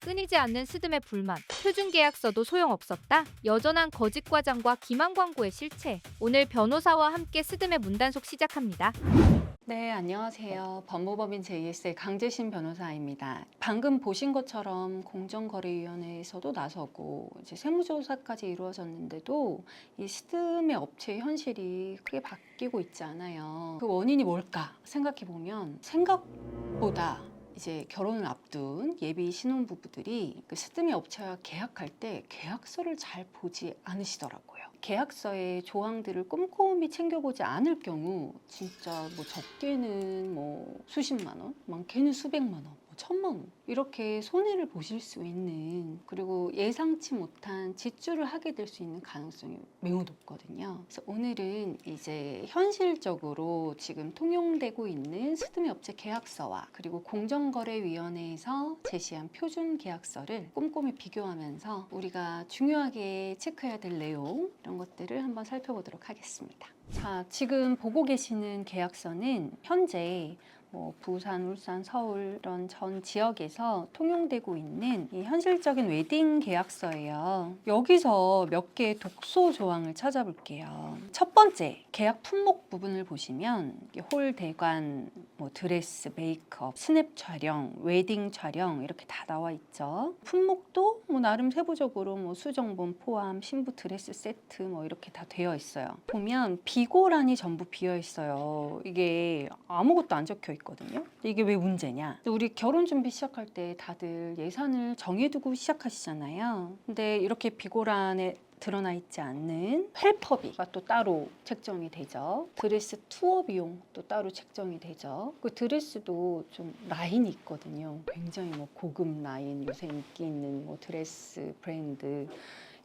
끊이지 않는 스드메 불만, 표준 계약서도 소용없었다. 여전한 거짓 과장과 기만 광고의 실체. 오늘 변호사와 함께 스드메 문단속 시작합니다. 네, 안녕하세요. 법무법인 JS의 강재신 변호사입니다. 방금 보신 것처럼 공정거래위원회에서도 나서고 이제 세무조사까지 이루어졌는데도 이 스드메 업체의 현실이 크게 바뀌고 있지 않아요. 그 원인이 뭘까 생각해 보면 생각보다 이제 결혼을 앞둔 예비 신혼부부들이 그 스드메 업체와 계약할 때 계약서를 잘 보지 않으시더라고요. 계약서의 조항들을 꼼꼼히 챙겨보지 않을 경우 진짜 뭐 적게는 뭐 수십만 원, 많게는 수백만 원, 뭐 천만 원 이렇게 손해를 보실 수 있는, 그리고 예상치 못한 지출을 하게 될 수 있는 가능성이 매우 높거든요. 그래서 오늘은 이제 현실적으로 지금 통용되고 있는 스드메 업체 계약서와 그리고 공정거래위원회에서 제시한 표준 계약서를 꼼꼼히 비교하면서 우리가 중요하게 체크해야 될 내용, 이런 것들을 한번 살펴보도록 하겠습니다. 자, 지금 보고 계시는 계약서는 현재 부산, 울산, 서울 이런 전 지역에서 통용되고 있는 이 현실적인 웨딩 계약서예요. 여기서 몇 개의 독소 조항을 찾아볼게요. 첫 번째, 계약 품목 부분을 보시면 홀 대관, 드레스, 메이크업, 스냅 촬영, 웨딩 촬영 이렇게 다 나와 있죠. 품목도 나름 세부적으로 수정본 포함, 신부 드레스 세트 이렇게 다 되어 있어요. 보면 비고란이 전부 비어 있어요. 이게 아무것도 안 적혀 있거든요. 이게 왜 문제냐? 우리 결혼 준비 시작할 때 다들 예산을 정해두고 시작하시잖아요. 근데 이렇게 비고란에 드러나 있지 않는 헬퍼비가 또 따로 책정이 되죠. 드레스 투어 비용 또 따로 책정이 되죠. 그 드레스도 좀 라인이 있거든요. 굉장히 고급 라인, 요새 인기 있는 드레스 브랜드,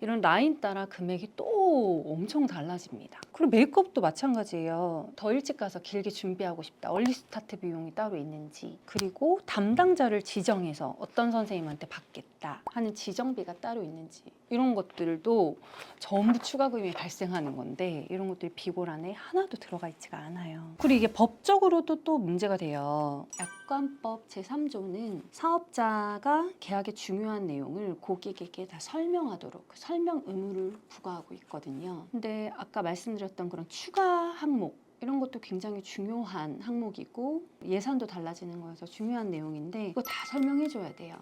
이런 라인 따라 금액이 또 엄청 달라집니다. 그리고 메이크업도 마찬가지예요. 더 일찍 가서 길게 준비하고 싶다, 얼리 스타트 비용이 따로 있는지, 그리고 담당자를 지정해서 어떤 선생님한테 받겠다 하는 지정비가 따로 있는지, 이런 것들도 전부 추가금이 발생하는 건데 이런 것들이 비고란에 하나도 들어가 있지가 않아요. 그리고 이게 법적으로도 또 문제가 돼요. 약관법 제3조는 사업자가 계약의 중요한 내용을 고객에게 다 설명하도록 설명 의무를 부과하고 있거든요. 근데 아까 말씀드렸던 그런 추가 항목, 이런 것도 굉장히 중요한 항목이고 예산도 달라지는 거여서 중요한 내용인데 이거 다 설명해줘야 돼요.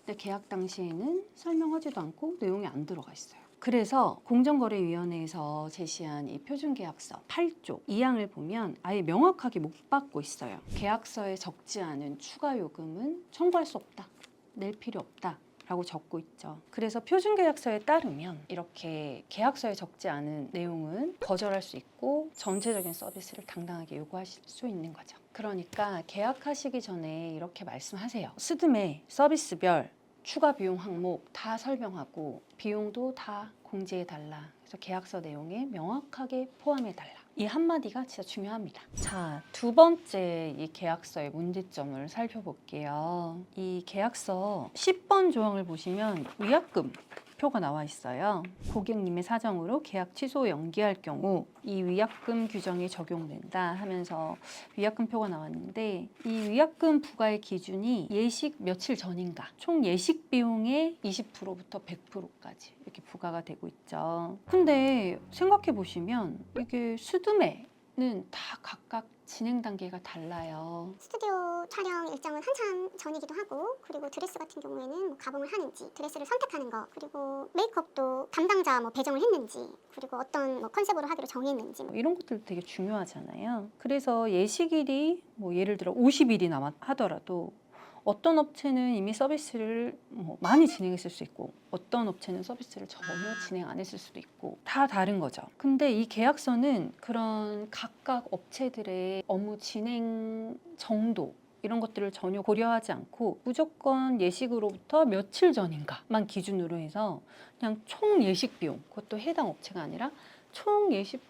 근데 계약 당시에는 설명하지도 않고 내용이 안 들어가 있어요. 그래서 공정거래위원회에서 제시한 이 표준계약서 8조 2항을 보면 아예 명확하게 못 받고 있어요. 계약서에 적지 않은 추가 요금은 청구할 수 없다, 낼 필요 없다 라고 적고 있죠. 그래서 표준계약서에 따르면 이렇게 계약서에 적지 않은 내용은 거절할 수 있고 전체적인 서비스를 당당하게 요구하실 수 있는 거죠. 그러니까 계약하시기 전에 이렇게 말씀하세요. 스드메 서비스별 추가 비용 항목 다 설명하고 비용도 다 공지해달라. 그래서 계약서 내용에 명확하게 포함해달라. 이 한마디가 진짜 중요합니다. 자, 두 번째 이 계약서의 문제점을 살펴볼게요. 이 계약서 10번 조항을 보시면 위약금 표가 나와 있어요. 고객님의 사정으로 계약 취소 연기할 경우 이 위약금 규정이 적용된다 하면서 위약금 표가 나왔는데, 이 위약금 부과의 기준이 예식 며칠 전인가, 총 예식 비용의 20%부터 100%까지 이렇게 부과가 되고 있죠. 근데 생각해 보시면 이게 스드메는 다 각각 진행 단계가 달라요. 스튜디오 촬영 일정은 한참 전이기도 하고, 그리고 드레스 같은 경우에는 가봉을 하는지, 드레스를 선택하는 거, 그리고 메이크업도 담당자 배정을 했는지, 그리고 어떤 컨셉으로 하기로 정했는지, 이런 것들도 되게 중요하잖아요. 그래서 예식일이 예를 들어 50일이 남았 하더라도 어떤 업체는 이미 서비스를 많이 진행했을 수 있고 어떤 업체는 서비스를 전혀 진행 안 했을 수도 있고 다 다른 거죠. 근데 이 계약서는 그런 각각 업체들의 업무 진행 정도, 이런 것들을 전혀 고려하지 않고 무조건 예식으로부터 며칠 전인가만 기준으로 해서 그냥 총 예식 비용, 그것도 해당 업체가 아니라 총 예식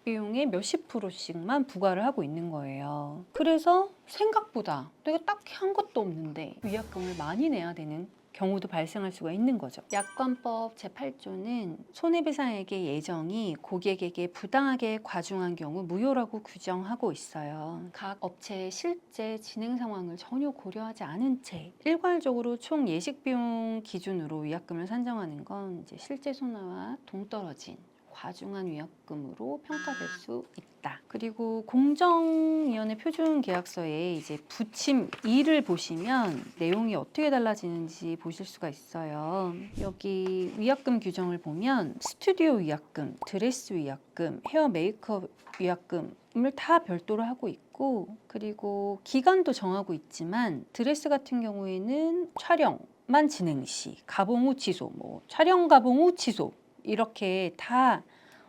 비용의 몇십 %씩만 부과를 하고 있는 거예요. 그래서 생각보다 내가 딱히 한 것도 없는데 위약금을 많이 내야 되는 경우도 발생할 수가 있는 거죠. 약관법 제8조는 손해배상액의 예정이 고객에게 부당하게 과중한 경우 무효라고 규정하고 있어요. 각 업체의 실제 진행 상황을 전혀 고려하지 않은 채 일괄적으로 총 예식 비용 기준으로 위약금을 산정하는 건 이제 실제 손해와 동떨어진 과중한 위약금으로 평가될 수 있다. 그리고 공정위원회 표준계약서에 이제 부침 2를 보시면 내용이 어떻게 달라지는지 보실 수가 있어요. 여기 위약금 규정을 보면 스튜디오 위약금, 드레스 위약금, 헤어 메이크업 위약금을 다 별도로 하고 있고, 그리고 기간도 정하고 있지만 드레스 같은 경우에는 촬영만 진행 시, 가봉 후 취소, 촬영 가봉 후 취소 이렇게 다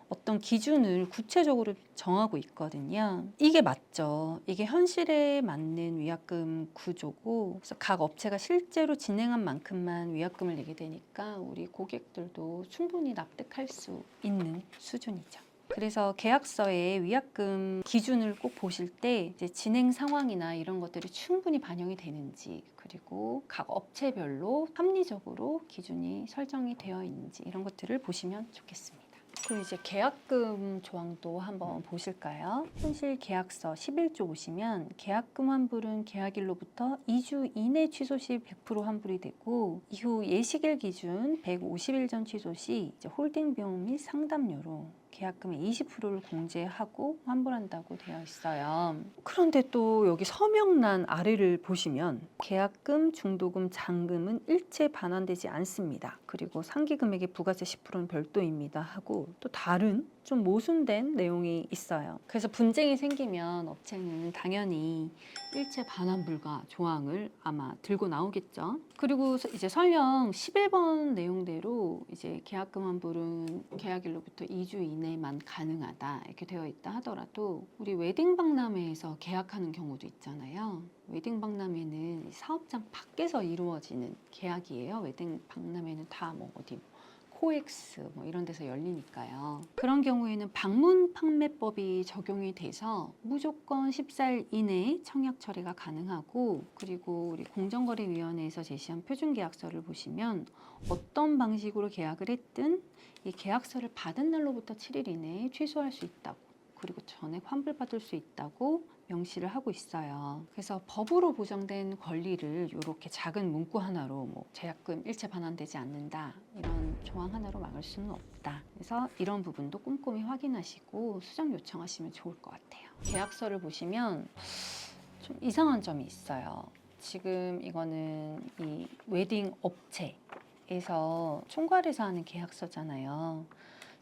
어떤 기준을 구체적으로 정하고 있거든요. 이게 맞죠. 이게 현실에 맞는 위약금 구조고, 그래서 각 업체가 실제로 진행한 만큼만 위약금을 내게 되니까 우리 고객들도 충분히 납득할 수 있는 수준이죠. 그래서 계약서에 위약금 기준을 꼭 보실 때 이제 진행 상황이나 이런 것들이 충분히 반영이 되는지, 그리고 각 업체별로 합리적으로 기준이 설정이 되어 있는지 이런 것들을 보시면 좋겠습니다. 그리고 이제 계약금 조항도 한번 보실까요? 현실계약서 11조 보시면 계약금 환불은 계약일로부터 2주 이내 취소 시 100% 환불이 되고, 이후 예식일 기준 150일 전 취소 시 이제 홀딩 비용 및 상담료로 계약금의 20%를 공제하고 환불한다고 되어 있어요. 그런데 또 여기 서명란 아래를 보시면 계약금, 중도금, 잔금은 일체 반환되지 않습니다. 그리고 상기금액의 부가세 10%는 별도입니다 하고 또 다른 좀 모순된 내용이 있어요. 그래서 분쟁이 생기면 업체는 당연히 일체 반환 불가 조항을 아마 들고 나오겠죠. 그리고 이제 설령 11번 내용대로 이제 계약금 환불은 계약일로부터 2주 이내만 가능하다 이렇게 되어 있다 하더라도, 우리 웨딩 박람회에서 계약하는 경우도 있잖아요. 웨딩 박람회는 사업장 밖에서 이루어지는 계약이에요. 웨딩 박람회는 다 어디 코엑스 이런 데서 열리니까요. 그런 경우에는 방문 판매법이 적용이 돼서 무조건 14일 이내에 청약 처리가 가능하고, 그리고 우리 공정거래위원회에서 제시한 표준계약서를 보시면 어떤 방식으로 계약을 했든 이 계약서를 받은 날로부터 7일 이내에 취소할 수 있다고, 그리고 전액 환불받을 수 있다고 명시를 하고 있어요. 그래서 법으로 보장된 권리를 이렇게 작은 문구 하나로 계약금 일체 반환되지 않는다 이런 조항 하나로 막을 수는 없다. 그래서 이런 부분도 꼼꼼히 확인하시고 수정 요청하시면 좋을 것 같아요. 계약서를 보시면 좀 이상한 점이 있어요. 지금 이거는 이 웨딩 업체에서 총괄해서 하는 계약서잖아요.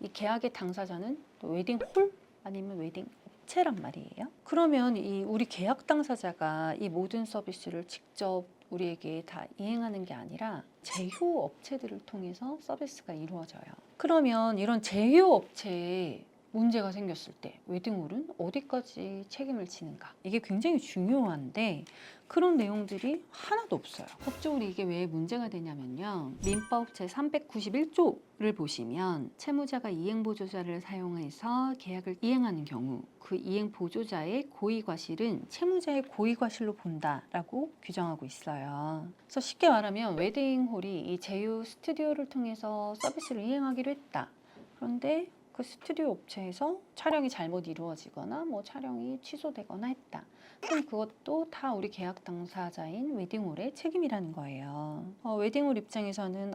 이 계약의 당사자는 또 웨딩홀 아니면 웨딩 업체란 말이에요. 그러면 이 우리 계약 당사자가 이 모든 서비스를 직접 우리에게 다 이행하는 게 아니라 제휴 업체들을 통해서 서비스가 이루어져요. 그러면 이런 제휴 업체에 문제가 생겼을 때 웨딩홀은 어디까지 책임을 지는가? 이게 굉장히 중요한데 그런 내용들이 하나도 없어요. 법적으로 이게 왜 문제가 되냐면요. 민법 제391조를 보시면 채무자가 이행보조자를 사용해서 계약을 이행하는 경우 그 이행보조자의 고의과실은 채무자의 고의과실로 본다라고 규정하고 있어요. 그래서 쉽게 말하면 웨딩홀이 이 제휴 스튜디오를 통해서 서비스를 이행하기로 했다. 그런데 그 스튜디오 업체에서 촬영이 잘못 이루어지거나 촬영이 취소되거나 했다. 그럼 그것도 다 우리 계약 당사자인 웨딩홀의 책임이라는 거예요. 웨딩홀 입장에서는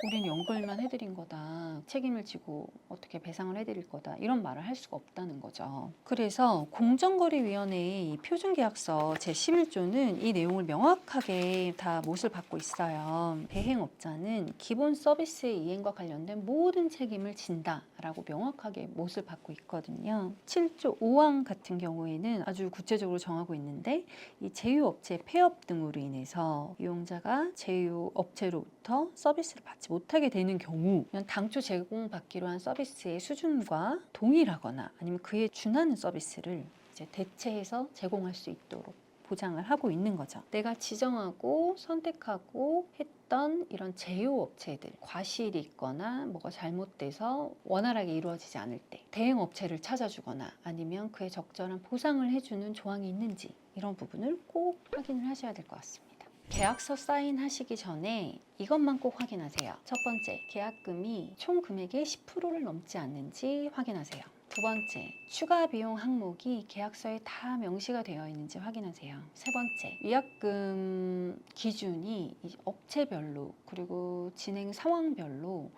우린 연결만 해드린 거다. 책임을 지고 어떻게 배상을 해드릴 거다. 이런 말을 할 수가 없다는 거죠. 그래서 공정거래위원회의 이 표준계약서 제11조는 이 내용을 명확하게 다 못을 받고 있어요. 대행업자는 기본 서비스의 이행과 관련된 모든 책임을 진다라고 명확하게 못을 받고 있거든요. 7조 5항 같은 경우에는 아주 구체적으로 정하고 있는데, 이 제휴업체 폐업 등으로 인해서 이용자가 제휴업체로부터 서비스를 받지 못하게 되는 경우, 당초 제공받기로 한 서비스의 수준과 동일하거나 아니면 그에 준하는 서비스를 이제 대체해서 제공할 수 있도록 보장을 하고 있는 거죠. 내가 지정하고 선택하고 했던 이런 제휴업체들 과실이 있거나 뭐가 잘못돼서 원활하게 이루어지지 않을 때 대행업체를 찾아주거나 아니면 그에 적절한 보상을 해주는 조항이 있는지 이런 부분을 꼭 확인을 하셔야 될 것 같습니다. 계약서 사인하시기 전에 이것만 꼭 확인하세요. 첫 번째, 계약금이 총 금액의 10%를 넘지 않는지 확인하세요. 두 번째, 추가 비용 항목이 계약서에 다 명시가 되어 있는지 확인하세요. 세 번째, 위약금 기준이 이 업체별로 그리고 진행 상황별로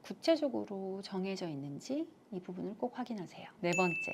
구체적으로 정해져 있는지 이 부분을 꼭 확인하세요. 네 번째,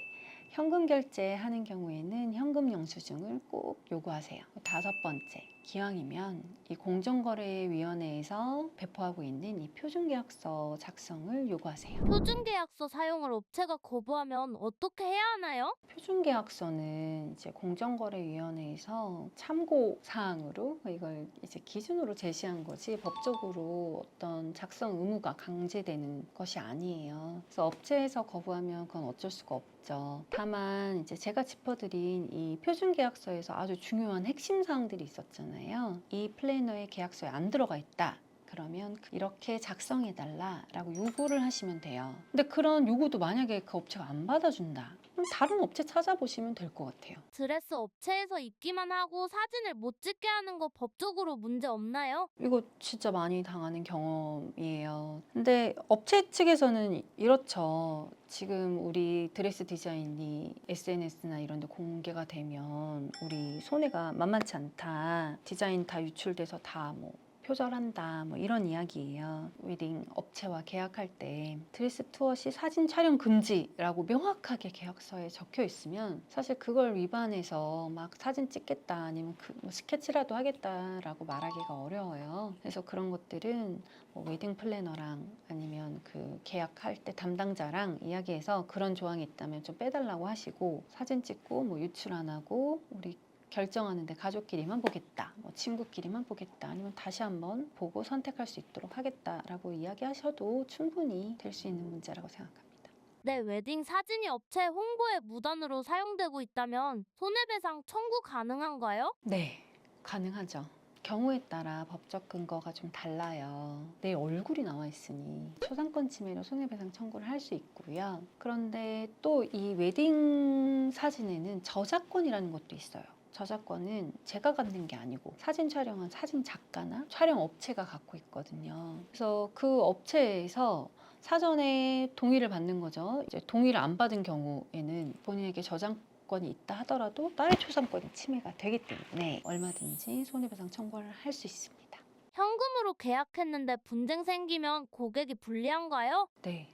현금 결제하는 경우에는 현금 영수증을 꼭 요구하세요. 다섯 번째, 기왕이면 이 공정거래위원회에서 배포하고 있는 이 표준계약서 작성을 요구하세요. 표준계약서 사용을 업체가 거부하면 어떻게 해야 하나요? 표준계약서는 이제 공정거래위원회에서 참고 사항으로 이걸 이제 기준으로 제시한 거지 법적으로 어떤 작성 의무가 강제되는 것이 아니에요. 그래서 업체에서 거부하면 그건 어쩔 수가 없죠. 다만 이제 제가 짚어드린 이 표준계약서에서 아주 중요한 핵심 사항들이 있었잖아요. 이 플래너의 계약서에 안 들어가 있다. 그러면 이렇게 작성해달라라고 요구를 하시면 돼요. 근데 그런 요구도 만약에 그 업체가 안 받아준다. 그럼 다른 업체 찾아보시면 될 것 같아요. 드레스 업체에서 입기만 하고 사진을 못 찍게 하는 거 법적으로 문제 없나요? 이거 진짜 많이 당하는 경험이에요. 근데 업체 측에서는 이렇죠. 지금 우리 드레스 디자인이 SNS나 이런 데 공개가 되면 우리 손해가 만만치 않다. 디자인 다 유출돼서 다 표절한다 이런 이야기예요. 웨딩 업체와 계약할 때 드레스 투어 시 사진 촬영 금지라고 명확하게 계약서에 적혀 있으면 사실 그걸 위반해서 막 사진 찍겠다 아니면 스케치라도 하겠다라고 말하기가 어려워요. 그래서 그런 것들은 웨딩 플래너랑 아니면 그 계약할 때 담당자랑 이야기해서 그런 조항이 있다면 좀 빼달라고 하시고 사진 찍고 유출 안 하고 우리 결정하는데 가족끼리만 보겠다, 친구끼리만 보겠다, 아니면 다시 한번 보고 선택할 수 있도록 하겠다라고 이야기하셔도 충분히 될 수 있는 문제라고 생각합니다. 내 웨딩 사진이 업체 홍보에 무단으로 사용되고 있다면 손해배상 청구 가능한가요? 네, 가능하죠. 경우에 따라 법적 근거가 좀 달라요. 내 얼굴이 나와 있으니 초상권 침해로 손해배상 청구를 할 수 있고요. 그런데 또 이 웨딩 사진에는 저작권이라는 것도 있어요. 저작권은 제가 갖는 게 아니고 사진 촬영한 사진 작가나 촬영 업체가 갖고 있거든요. 그래서 그 업체에서 사전에 동의를 받는 거죠. 이제 동의를 안 받은 경우에는 본인에게 저작권이 있다 하더라도 딸의 초상권이 침해가 되기 때문에 얼마든지 손해배상 청구를 할 수 있습니다. 현금으로 계약했는데 분쟁 생기면 고객이 불리한가요? 네,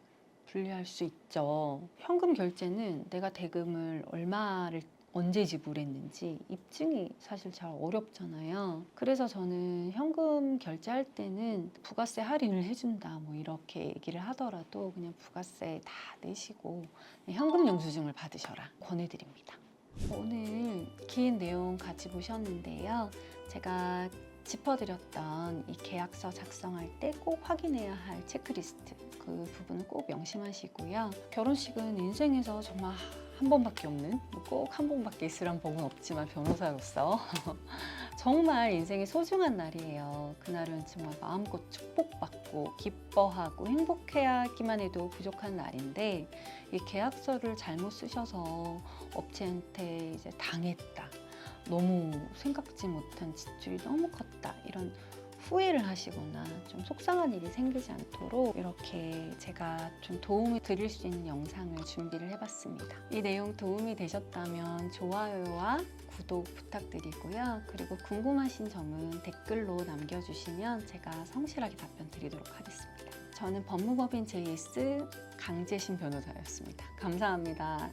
분리할 수 있죠. 현금 결제는 내가 대금을 얼마를 언제 지불했는지 입증이 사실 잘 어렵잖아요. 그래서 저는 현금 결제할 때는 부가세 할인을 해준다 이렇게 얘기를 하더라도 그냥 부가세 다 내시고 현금 영수증을 받으셔라 권해드립니다. 오늘 긴 내용 같이 보셨는데요. 제가 짚어드렸던 이 계약서 작성할 때 꼭 확인해야 할 체크리스트 그 부분은 꼭 명심하시고요. 결혼식은 인생에서 정말 한 번밖에 없는 꼭 한 번밖에 있으란 법은 없지만 변호사로서 정말 인생의 소중한 날이에요. 그날은 정말 마음껏 축복받고 기뻐하고 행복해하기만 해도 부족한 날인데 이 계약서를 잘못 쓰셔서 업체한테 이제 당했다. 너무 생각지 못한 지출이 너무 컸다. 이런 후회를 하시거나 좀 속상한 일이 생기지 않도록 이렇게 제가 좀 도움을 드릴 수 있는 영상을 준비를 해봤습니다. 이 내용 도움이 되셨다면 좋아요와 구독 부탁드리고요. 그리고 궁금하신 점은 댓글로 남겨주시면 제가 성실하게 답변 드리도록 하겠습니다. 저는 법무법인 JS 강재신 변호사였습니다. 감사합니다.